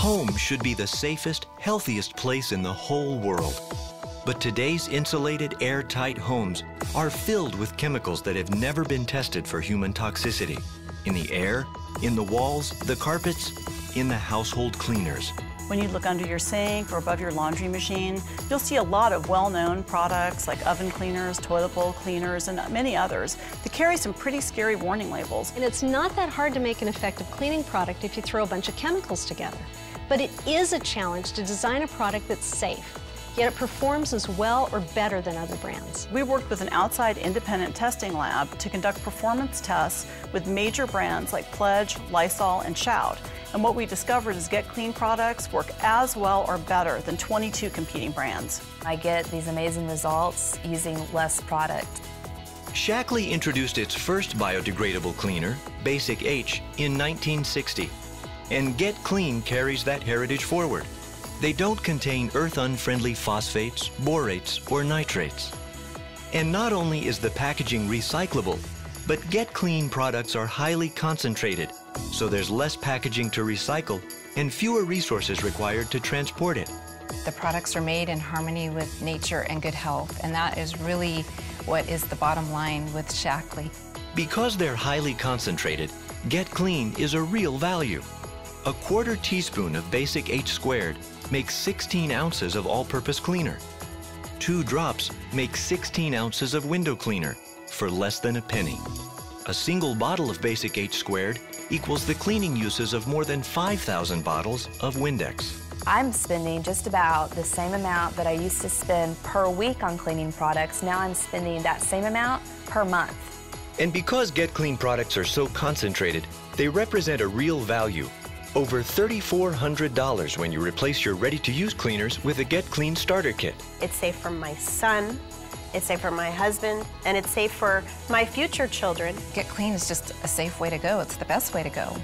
Home should be the safest, healthiest place in the whole world. But today's insulated, airtight homes are filled with chemicals that have never been tested for human toxicity. In the air, in the walls, the carpets, in the household cleaners. When you look under your sink or above your laundry machine, you'll see a lot of well-known products like oven cleaners, toilet bowl cleaners, and many others that carry some pretty scary warning labels. And it's not that hard to make an effective cleaning product if you throw a bunch of chemicals together. But it is a challenge to design a product that's safe, yet it performs as well or better than other brands. We worked with an outside independent testing lab to conduct performance tests with major brands like Pledge, Lysol, and Shout. And what we discovered is Get Clean products work as well or better than 22 competing brands. I get these amazing results using less product. Shaklee introduced its first biodegradable cleaner, Basic H, in 1960. And Get Clean carries that heritage forward. They don't contain earth-unfriendly phosphates, borates, or nitrates. And not only is the packaging recyclable, but Get Clean products are highly concentrated, so there's less packaging to recycle and fewer resources required to transport it. The products are made in harmony with nature and good health, and that is really what is the bottom line with Shaklee. Because they're highly concentrated, Get Clean is a real value. A quarter teaspoon of Basic H squared makes 16 ounces of all-purpose cleaner. 2 drops make 16 ounces of window cleaner for less than a penny. A single bottle of Basic H squared equals the cleaning uses of more than 5,000 bottles of Windex. I'm spending just about the same amount that I used to spend per week on cleaning products. Now I'm spending that same amount per month. And because Get Clean products are so concentrated, they represent a real value. Over $3,400 when you replace your ready-to-use cleaners with a Get Clean starter kit. It's safe for my son, it's safe for my husband, and it's safe for my future children. Get Clean is just a safe way to go. It's the best way to go.